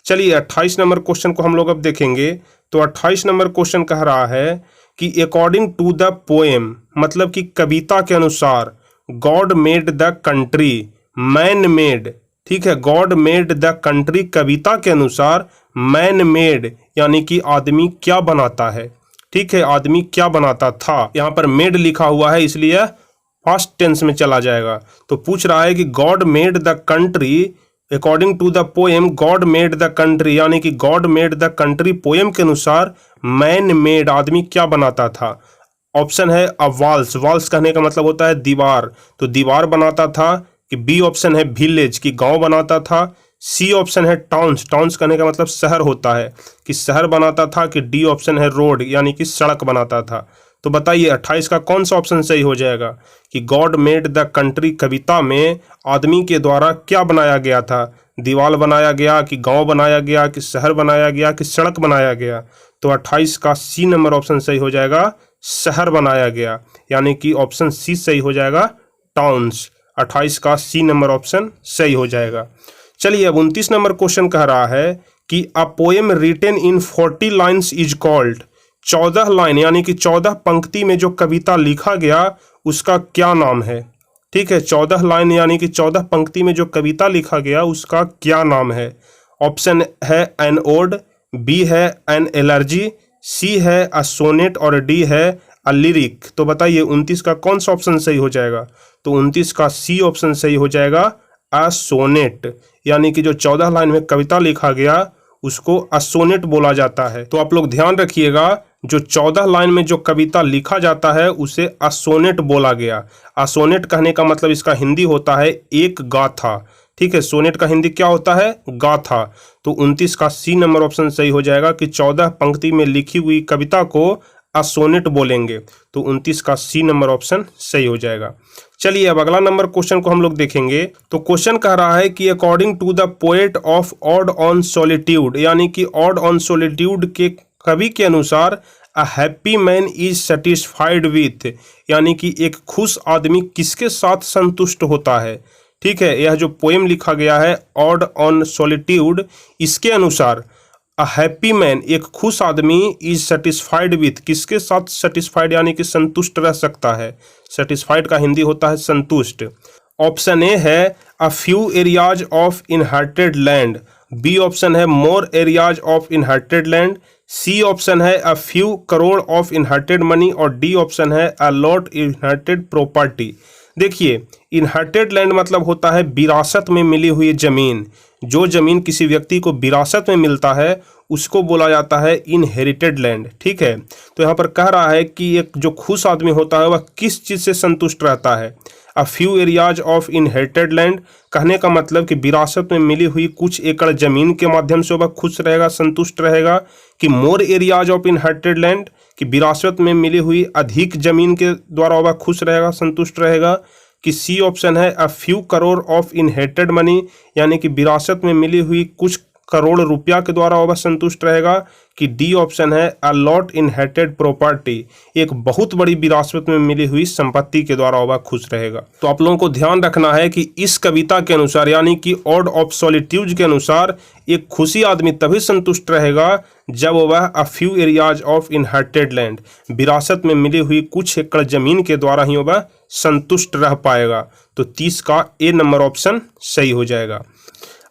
चलिए 28 नंबर क्वेश्चन को हम लोग अब देखेंगे। तो 28 नंबर क्वेश्चन कह रहा है कि अकॉर्डिंग टू द पोएम, मतलब कि कविता के अनुसार, God made the country man made, ठीक है, गॉड मेड द कंट्री कविता के अनुसार मैन मेड यानी कि आदमी क्या बनाता है? ठीक है, आदमी क्या बनाता था, यहाँ पर मेड लिखा हुआ है इसलिए पास्ट टेंस में चला जाएगा। तो पूछ रहा है कि God made the country according to the poem, God made the country, यानी कि God made the country poem के अनुसार मैन मेड आदमी क्या बनाता था? ऑप्शन है अ वॉल्स, वॉल्स कहने का मतलब होता है दीवार, तो दीवार बनाता था। कि बी ऑप्शन है विलेज की गांव बनाता था, सी ऑप्शन है टाउन्स, टाउन्स कहने का मतलब शहर होता है कि शहर बनाता था, कि डी ऑप्शन है रोड यानी कि सड़क बनाता था। तो बताइए 28 का कौन सा ऑप्शन सही हो जाएगा कि गॉड मेड द कंट्री कविता में आदमी के द्वारा क्या बनाया गया था? दीवार बनाया गया कि गांव बनाया गया कि शहर बनाया गया कि सड़क बनाया गया? तो 28 का सी नंबर ऑप्शन सही हो जाएगा, शहर बनाया गया, यानी कि ऑप्शन सी सही हो जाएगा टाउन्स। 28 का सी नंबर ऑप्शन सही हो जाएगा। चलिए अब 29 नंबर क्वेश्चन कह रहा है कि a poem written in 40 lines is called, 14 line यानी कि 14 पंक्ति में जो कविता लिखा गया उसका क्या नाम है? ठीक है, 14 लाइन यानी कि 14 पंक्ति में जो कविता लिखा गया उसका क्या नाम है? ऑप्शन है एन ओड, बी है एन एलर्जी, सी है अ सोनेट और डी है अ लिरिक। तो बताइए 29 का कौन सा ऑप्शन सही हो जाएगा? तो 29 का सी ऑप्शन सही हो जाएगा, अ सोनेट, यानी कि जो 14 लाइन में कविता लिखा गया उसको अ सोनेट बोला जाता है। तो आप लोग ध्यान रखिएगा, जो 14 लाइन में जो कविता लिखा जाता है उसे अ सोनेट बोला गया। अ सोनेट कहने का मतलब इसका हिंदी होता है एक गाथा। ठीक है, सोनेट का हिंदी क्या होता है? गाथा। तो 29 का सी नंबर ऑप्शन सही हो जाएगा कि 14 पंक्ति में लिखी हुई कविता को अ सोनेट बोलेंगे। तो 29 का सी नंबर ऑप्शन सही हो जाएगा। चलिए अब अगला नंबर क्वेश्चन को हम लोग देखेंगे। तो क्वेश्चन कह रहा है कि according to the poet of ode on solitude, यानी कि ऑड ऑन सॉलिट्यूड के कवि के अनुसार a happy man is satisfied with, यानी कि एक खुश आदमी किसके साथ संतुष्ट होता है? ठीक है, यह जो पोएम लिखा गया है ऑड ऑन सॉलिट्यूड, इसके अनुसार अ हैप्पी मैन, एक खुश आदमी, इज सेटिस्फाइड विथ, किसके साथ सेटिस्फाइड यानी कि संतुष्ट रह सकता है? सेटिस्फाइड का हिंदी होता है संतुष्ट। ऑप्शन ए है a few areas of inherited land, B option है more areas of inherited land, C option है a few crore of inherited money और डी ऑप्शन है अ लॉट इनहर्टेड प्रॉपर्टी। देखिए, इनहर्टेड लैंड मतलब होता है विरासत में मिली हुई जमीन। जो जमीन किसी व्यक्ति को विरासत में मिलता है उसको बोला जाता है इनहेरिटेड लैंड। ठीक है, तो यहाँ पर कह रहा है कि एक जो खुश आदमी होता है वह किस चीज़ से संतुष्ट रहता है? A few areas of inherited land कहने का मतलब कि विरासत में मिली हुई कुछ एकड़ जमीन के माध्यम से वह खुश रहेगा, संतुष्ट रहेगा, कि मोर एरियाज ऑफ इनहेरिटेड लैंड, कि विरासत में मिली हुई अधिक जमीन के द्वारा वह खुश रहेगा, संतुष्ट रहेगा, कि सी ऑप्शन है a few crore of inherited money, यानी कि विरासत में मिली हुई कुछ करोड़ रुपया के द्वारा वह संतुष्ट रहेगा, कि डी ऑप्शन है अ लॉट इनहेरिटेड प्रॉपर्टी, एक बहुत बड़ी विरासत में मिली हुई संपत्ति के द्वारा वह खुश रहेगा। तो आप लोगों को ध्यान रखना है कि इस कविता के अनुसार यानी कि ऑड ऑफ सॉलिट्यूड के अनुसार एक खुशी आदमी तभी संतुष्ट रहेगा जब वह अ few areas of inherited land, विरासत में मिली हुई कुछ एकड़ जमीन के द्वारा ही वह संतुष्ट रह पाएगा। तो 30 का ए नंबर ऑप्शन सही हो जाएगा।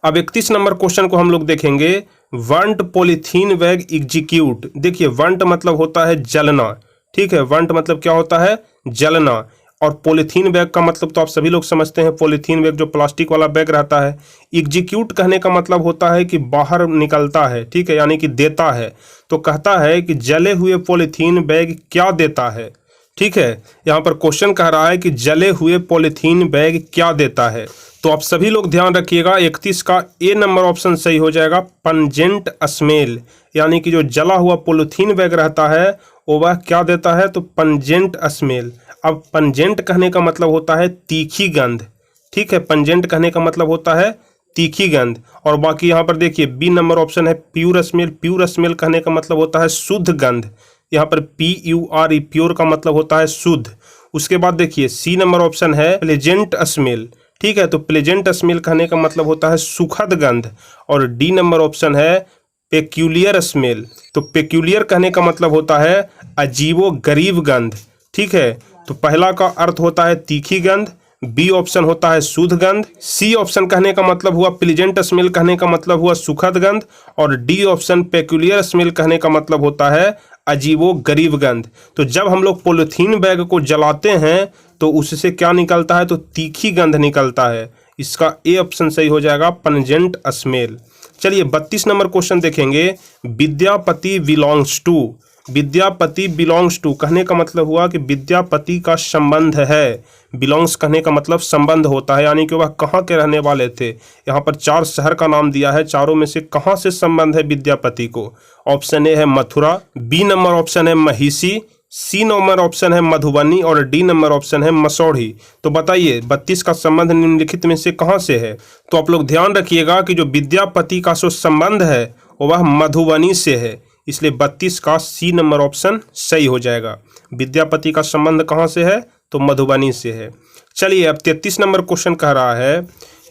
अब 31 नंबर क्वेश्चन को हम लोग देखेंगे। Want polythene bag execute. देखिए, वंट मतलब होता है जलना। ठीक है, वंट मतलब क्या होता है? जलना। और पॉलीथीन बैग का मतलब तो आप सभी लोग समझते हैं, पॉलीथीन बैग जो प्लास्टिक वाला बैग रहता है। एग्जीक्यूट कहने का मतलब होता है कि बाहर निकलता है। ठीक है, यानी कि देता है। तो कहता है कि जले हुए पॉलीथीन बैग क्या देता है? ठीक है, यहाँ पर क्वेश्चन कह रहा है कि जले हुए पॉलीथीन बैग क्या देता है। तो आप सभी लोग ध्यान रखिएगा, 31 का ए नंबर ऑप्शन सही हो जाएगा, पंजेंट स्मेल, यानी कि जो जला हुआ पॉलीथीन बैग रहता है वो वह क्या देता है? तो पंजेंट स्मेल। अब पंजेंट कहने का मतलब होता है तीखी गंध। ठीक है, पंजेंट कहने का मतलब होता है तीखी गंध। और बाकी यहाँ पर देखिए बी नंबर ऑप्शन है प्योर स्मेल। प्योर स्मेल कहने का मतलब होता है शुद्ध गंध। यहाँ पर PURE प्योर का मतलब होता है शुद्ध। उसके बाद देखिए सी नंबर ऑप्शन है प्लेजेंट स्मेल। ठीक है, तो प्लेजेंट स्मेल कहने का मतलब होता है सुखद गंध। और डी नंबर ऑप्शन है पेक्यूलियर स्मेल। तो पेक्यूलियर कहने का मतलब होता है अजीबो गरीब गंध। ठीक है, तो पहला का अर्थ होता है तीखी गंध, बी ऑप्शन होता है शुद्ध गंध, सी ऑप्शन कहने का मतलब हुआ प्लेजेंट स्मेल कहने का मतलब हुआ सुखद गंध, और डी ऑप्शन पेक्यूलियर स्मेल कहने का मतलब होता है अजीबो गरीब गंध। तो जब हम लोग पॉलीथीन बैग को जलाते हैं तो उससे क्या निकलता है? तो तीखी गंध निकलता है। इसका ए ऑप्शन सही हो जाएगा, पंजेंट स्मेल। चलिए 32 नंबर क्वेश्चन देखेंगे। Vidyapati belongs to. Vidyapati belongs to कहने का मतलब हुआ कि विद्यापति का संबंध है। बिलोंग्स कहने का मतलब संबंध होता है, यानी कि वह कहाँ के रहने वाले थे। यहाँ पर 4 शहर का नाम दिया है, चारों में से कहाँ से संबंध है विद्यापति को? ऑप्शन ए है मथुरा, बी नंबर ऑप्शन है महिषी, सी नंबर ऑप्शन है मधुबनी और डी नंबर ऑप्शन है मसौढ़ी। तो बताइए 32 का संबंध निम्नलिखित में से कहाँ से है? तो आप लोग ध्यान रखिएगा कि जो विद्यापति का जो संबंध है वह मधुबनी से है, इसलिए 32 का सी नंबर ऑप्शन सही हो जाएगा। विद्यापति का संबंध कहाँ से है? तो मधुबनी से है। चलिए अब 33 नंबर क्वेश्चन कह रहा है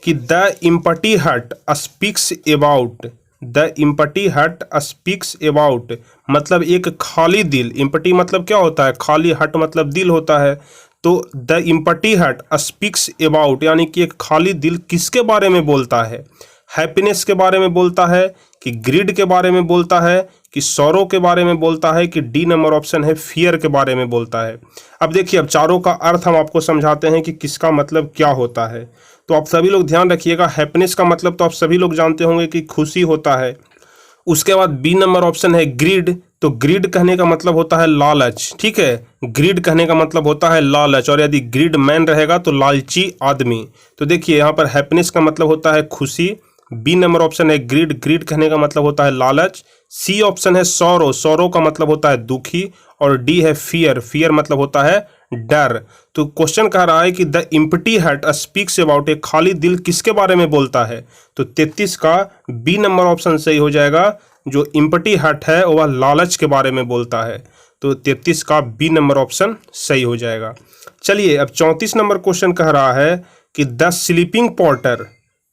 कि द एम्प्टी हट स्पीक्स अबाउट। द एम्प्टी हट स्पीक्स अबाउट मतलब एक खाली दिल। एम्प्टी मतलब क्या होता है? खाली, हट मतलब दिल होता है। तो the empty heart speaks about यानी कि एक खाली दिल किसके बारे में बोलता है? हैप्पीनेस के बारे में बोलता है कि ग्रीड के बारे में बोलता है कि सौरों के बारे में बोलता है कि डी नंबर ऑप्शन है फियर के बारे में बोलता है? अब देखिए, अब चारों का अर्थ हम आपको समझाते हैं कि किसका मतलब क्या होता है। तो आप सभी लोग ध्यान रखिएगा, हैप्पीनेस का मतलब तो आप सभी लोग जानते होंगे कि खुशी होता है। उसके बाद बी नंबर ऑप्शन है ग्रीड, तो ग्रीड कहने का मतलब होता है लालच, ठीक है, ग्रीड कहने का मतलब होता है लालच, और यदि ग्रीड मैन रहेगा तो लालची आदमी। तो देखिए यहाँ पर हैप्पीनेस का मतलब होता है खुशी, बी नंबर ऑप्शन है ग्रीड, ग्रीड कहने का मतलब होता है लालच, सी ऑप्शन है सौरो, सौरो का मतलब होता है दुखी, और डी है फियर, फियर मतलब होता है डर। तो क्वेश्चन कह रहा है कि the empty heart speaks about, एक खाली दिल किसके बारे में बोलता है? तो 33 का बी नंबर ऑप्शन सही हो जाएगा। जो एम्प्टी हार्ट है वह लालच के बारे में बोलता है, तो 33 का बी नंबर ऑप्शन सही हो जाएगा। चलिए अब 34 नंबर क्वेश्चन कह रहा है कि द स्लीपिंग पॉटर,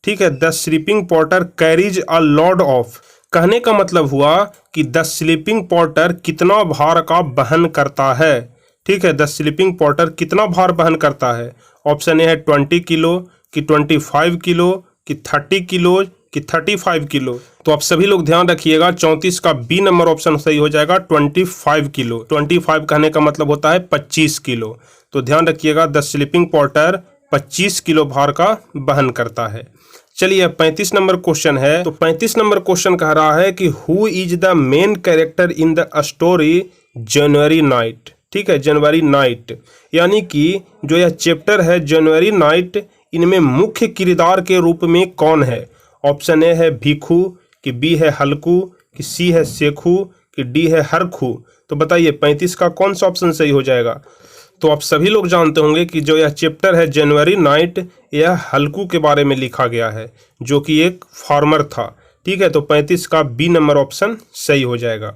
ठीक है, the sleeping Potter carries a load of, कहने का मतलब हुआ कि द स्लीपिंग पॉटर कितना भार का वहन करता है, ठीक है, द स्लीपिंग पॉटर कितना भार वहन करता है? ऑप्शन ए है 20 किलो कि 25 किलो कि 30 किलो कि 35 किलो। तो आप सभी लोग ध्यान रखिएगा, 34 का बी नंबर ऑप्शन सही हो जाएगा 25 किलो। 25 कहने का मतलब होता है 25 किलो। तो ध्यान रखिएगा, द स्लीपिंग पॉटर 25 किलो भार का वहन करता है। चलिए 35 नंबर क्वेश्चन है। तो 35 नंबर क्वेश्चन कह रहा है कि who is the main character in the story January night, ठीक है, जनवरी नाइट, यानी कि जो यह चैप्टर है जनवरी नाइट, इनमें मुख्य किरदार के रूप में कौन है? ऑप्शन ए है भीखू कि बी है हल्कू कि सी है शेखू कि डी है हरखू। तो बताइए 35 का कौन सा ऑप्शन सही हो जाएगा? तो आप सभी लोग जानते होंगे कि जो यह चैप्टर है जनवरी नाइट, यह हल्कू के बारे में लिखा गया है, जो कि एक फार्मर था, ठीक है। तो 35 का बी नंबर ऑप्शन सही हो जाएगा।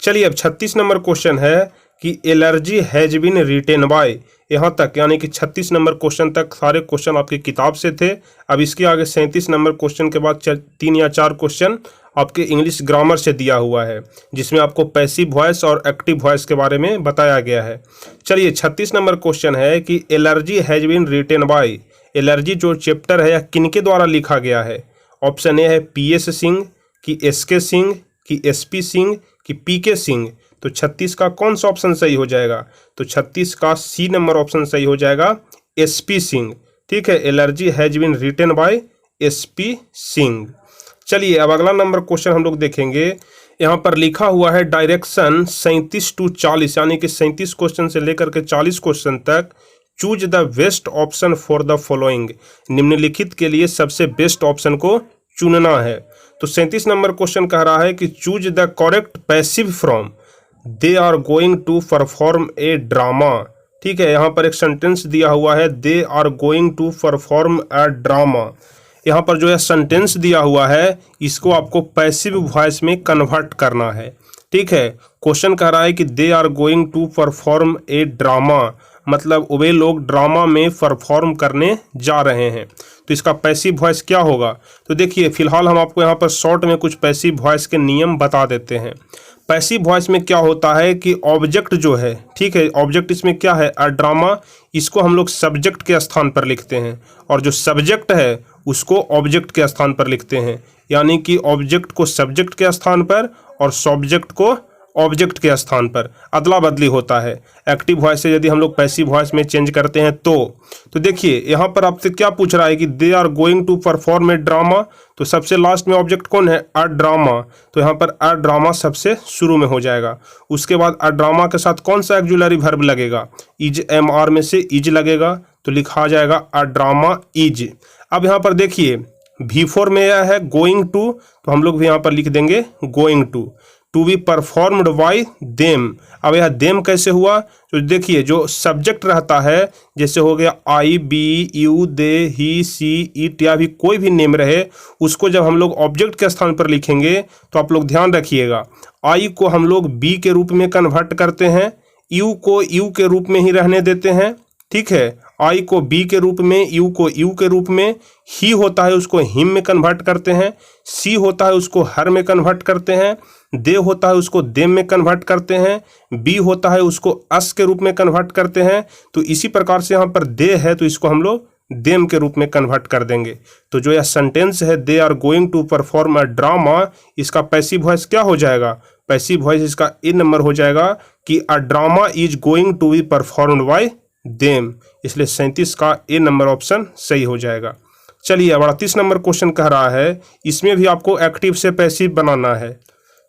चलिए अब 36 नंबर क्वेश्चन है कि allergy has been written by, यहाँ तक यानी कि 36 नंबर क्वेश्चन तक सारे क्वेश्चन आपकी किताब से थे। अब इसके आगे 37 नंबर क्वेश्चन के बाद 3 या 4 क्वेश्चन आपके इंग्लिश ग्रामर से दिया हुआ है, जिसमें आपको पैसिव वॉइस और एक्टिव वॉइस के बारे में बताया गया है। चलिए 36 नंबर क्वेश्चन है कि allergy has been written by, allergy जो चैप्टर है यह किनके द्वारा लिखा गया है? ऑप्शन ए है पीएस सिंह कि एसके सिंह कि एसपी सिंह कि पीके सिंह। तो 36 का कौन सा ऑप्शन सही हो जाएगा? तो 36 का सी नंबर ऑप्शन सही हो जाएगा, एसपी सिंह, ठीक है, allergy has been written by SP Singh. चलिए अब अगला नंबर क्वेश्चन हम लोग देखेंगे। यहाँ पर लिखा हुआ है डायरेक्शन 37 to 40, यानी कि 37 क्वेश्चन से लेकर के 40 क्वेश्चन तक, choose the best option for the following, निम्नलिखित के लिए सबसे बेस्ट ऑप्शन को चुनना है। तो 37 नंबर क्वेश्चन कह रहा है कि choose the correct passive from they are going to perform a drama, ठीक है, यहाँ पर एक सेंटेंस दिया हुआ है they are going to perform a drama. यहाँ पर जो है सेंटेंस दिया हुआ है, इसको आपको पैसिव वॉइस में कन्वर्ट करना है, ठीक है। क्वेश्चन कह रहा है कि they are going to perform a drama, मतलब वे लोग ड्रामा में परफॉर्म करने जा रहे हैं। तो इसका पैसिव वॉइस क्या होगा? तो देखिए फिलहाल हम आपको यहाँ पर शॉर्ट में कुछ पैसिव वॉइस के नियम बता देते हैं। पैसिव वॉइस में क्या होता है कि ऑब्जेक्ट जो है, ठीक है, ऑब्जेक्ट इसमें क्या है, अ ड्रामा, इसको हम लोग सब्जेक्ट के स्थान पर लिखते हैं, और जो सब्जेक्ट है उसको ऑब्जेक्ट के स्थान पर लिखते हैं, यानी कि ऑब्जेक्ट को सब्जेक्ट के स्थान पर और सब्जेक्ट को ऑब्जेक्ट के स्थान पर अदला बदली होता है। एक्टिव वॉइस से यदि हम लोग पैसिव वॉइस में चेंज करते हैं तो देखिए यहाँ पर आपसे क्या पूछ रहा है कि they are going to perform a drama, तो सबसे लास्ट में ऑब्जेक्ट कौन है, अ ड्रामा, तो यहाँ पर अ ड्रामा सबसे शुरू में हो जाएगा। उसके बाद अ ड्रामा के साथ कौन सा ऑक्सिलरी वर्ब लगेगा, इज, एम आर में से इज लगेगा, तो लिखा जाएगा अ ड्रामा इज। अब यहाँ पर देखिए V4 में यह है गोइंग टू, तो हम लोग भी यहाँ पर लिख देंगे going to be performed by them. अब यह देम कैसे हुआ? तो देखिए जो सब्जेक्ट रहता है, जैसे हो गया I, we, you, they, he, she, it, या भी कोई भी नेम रहे, उसको जब हम लोग ऑब्जेक्ट के स्थान पर लिखेंगे तो आप लोग ध्यान रखिएगा, आई को हम लोग बी के रूप में कन्वर्ट करते हैं, यू को यू के रूप में ही रहने देते हैं, ठीक है, आई को बी के रूप में, यू को यू के रूप में, ही होता है उसको हिम में कन्वर्ट करते हैं, सी होता है उसको हर में कन्वर्ट करते हैं, दे होता है उसको देम में कन्वर्ट करते हैं, बी होता है उसको अस के रूप में कन्वर्ट करते हैं। तो इसी प्रकार से यहाँ पर दे है तो इसको हम लोग देम के रूप में कन्वर्ट कर देंगे। तो जो यह सेंटेंस है they are going to perform a drama, इसका पैसिव वॉइस क्या हो जाएगा? पैसिव वॉइस इसका ए नंबर हो जाएगा कि a drama is going to be performed by them, इसलिए 37 का ए नंबर ऑप्शन सही हो जाएगा। चलिए अब 38 नंबर क्वेश्चन कह रहा है, इसमें भी आपको एक्टिव से पैसिव बनाना है।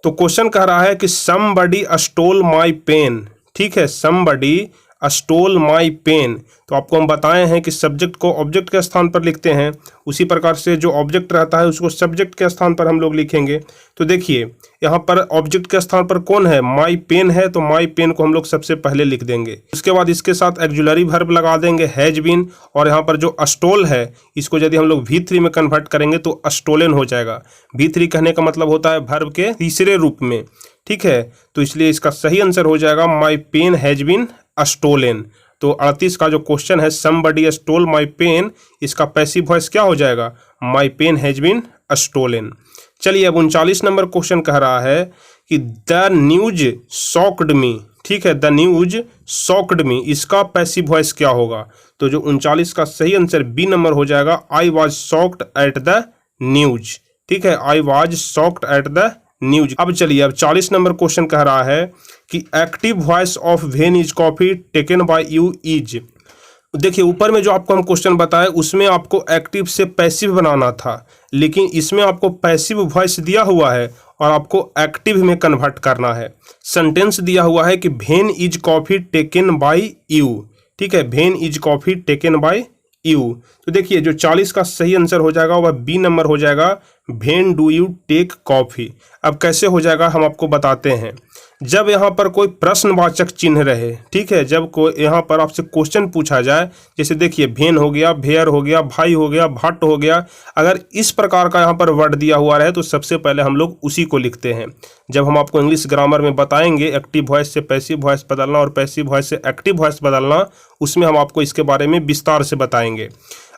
तो क्वेश्चन कह रहा है कि समबडी स्टोल माय पेन, ठीक है, समबडी स्टोल माय पेन। तो आपको हम बताए हैं कि सब्जेक्ट को ऑब्जेक्ट के स्थान पर लिखते हैं, उसी प्रकार से जो ऑब्जेक्ट रहता है उसको सब्जेक्ट के स्थान पर हम लोग लिखेंगे। तो देखिए यहाँ पर ऑब्जेक्ट के स्थान पर कौन है? माय पेन है, तो माय पेन को हम लोग सबसे पहले लिख देंगे। उसके बाद इसके साथ एक्जुलरी वर्ब लगा देंगे हैज बीन, और यहाँ पर जो स्टोल है इसको यदि हम लोग V3 में कन्वर्ट करेंगे तो स्टोलन हो जाएगा। V3 कहने का मतलब होता है वर्ब के तीसरे रूप में, ठीक है। तो इसलिए इसका सही आंसर हो जाएगा my pen has been stolen. तो 38 का जो क्वेश्चन है समबडी स्टोल माय पेन, इसका पैसिव वॉइस क्या हो जाएगा? My pen has been stolen. चलिए अब 39 नंबर क्वेश्चन कह रहा है कि द न्यूज शॉक्ड मी, ठीक है, द न्यूज शॉक्ड मी, इसका पैसिव वॉइस क्या होगा? तो जो 39 का सही आंसर बी नंबर हो जाएगा, I was shocked at the news, ठीक है, I was shocked at the news. अब चलिए अब 40 नंबर क्वेश्चन कह रहा है कि active voice of when is coffee taken by you is. देखिए ऊपर में जो आपको हम क्वेश्चन बताए उसमें आपको एक्टिव से पैसिव बनाना था, लेकिन इसमें आपको पैसिव वॉइस दिया हुआ है और आपको एक्टिव में कन्वर्ट करना है। सेंटेंस दिया हुआ है कि when is coffee taken by you, ठीक है, when is coffee taken by you. तो देखिए जो 40 का सही आंसर हो जाएगा वह बी नंबर हो जाएगा, when do you take coffee. अब कैसे हो जाएगा हम आपको बताते हैं। जब यहाँ पर कोई प्रश्नवाचक चिन्ह रहे, ठीक है, जब कोई यहाँ पर आपसे क्वेश्चन पूछा जाए, जैसे देखिए भेन हो गया, भेयर हो गया, भाई हो गया, भट्ट हो गया, अगर इस प्रकार का यहाँ पर वर्ड दिया हुआ रहे तो सबसे पहले हम लोग उसी को लिखते हैं। जब हम आपको इंग्लिश ग्रामर में बताएंगे एक्टिव वॉइस से पैसिव वॉइस बदलना और पैसिव वॉइस से एक्टिव वॉइस बदलना, उसमें हम आपको इसके बारे में विस्तार से बताएंगे।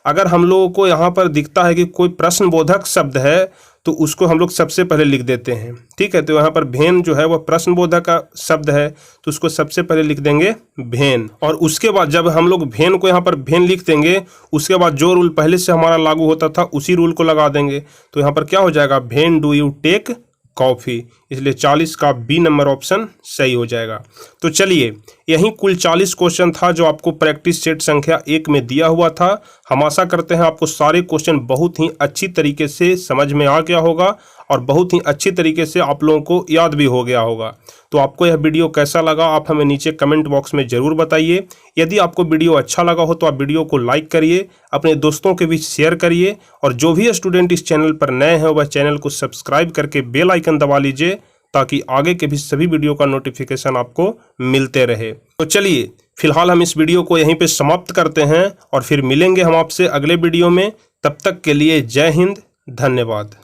अगर हम लोगों को यहाँ पर दिखता है कि कोई प्रश्नबोधक शब्द है तो उसको हम लोग सबसे पहले लिख देते हैं, ठीक है। तो यहाँ पर भेन जो है वह प्रश्नबोधक का शब्द है तो उसको सबसे पहले लिख देंगे भेन, और उसके बाद जब हम लोग भेन को यहाँ पर भेन लिख देंगे उसके बाद जो रूल पहले से हमारा लागू होता था उसी रूल को लगा देंगे। तो यहाँ पर क्या हो जाएगा? भेन डू यू टेक कॉफ़ी, इसलिए 40 का बी नंबर ऑप्शन सही हो जाएगा। तो चलिए यही कुल 40 क्वेश्चन था जो आपको प्रैक्टिस सेट संख्या 1 में दिया हुआ था। हम आशा करते हैं आपको सारे क्वेश्चन बहुत ही अच्छी तरीके से समझ में आ गया होगा और बहुत ही अच्छी तरीके से आप लोगों को याद भी हो गया होगा। तो आपको यह वीडियो कैसा लगा आप हमें नीचे कमेंट बॉक्स में ज़रूर बताइए। यदि आपको वीडियो अच्छा लगा हो तो आप वीडियो को लाइक करिए, अपने दोस्तों के बीच शेयर करिए, और जो भी स्टूडेंट इस चैनल पर नए हैं वह चैनल को सब्सक्राइब करके बेल आइकन दबा लीजिए ताकि आगे के भी सभी वीडियो का नोटिफिकेशन आपको मिलते रहे। तो चलिए फिलहाल हम इस वीडियो को यहीं पे समाप्त करते हैं और फिर मिलेंगे हम आपसे अगले वीडियो में। तब तक के लिए जय हिंद, धन्यवाद।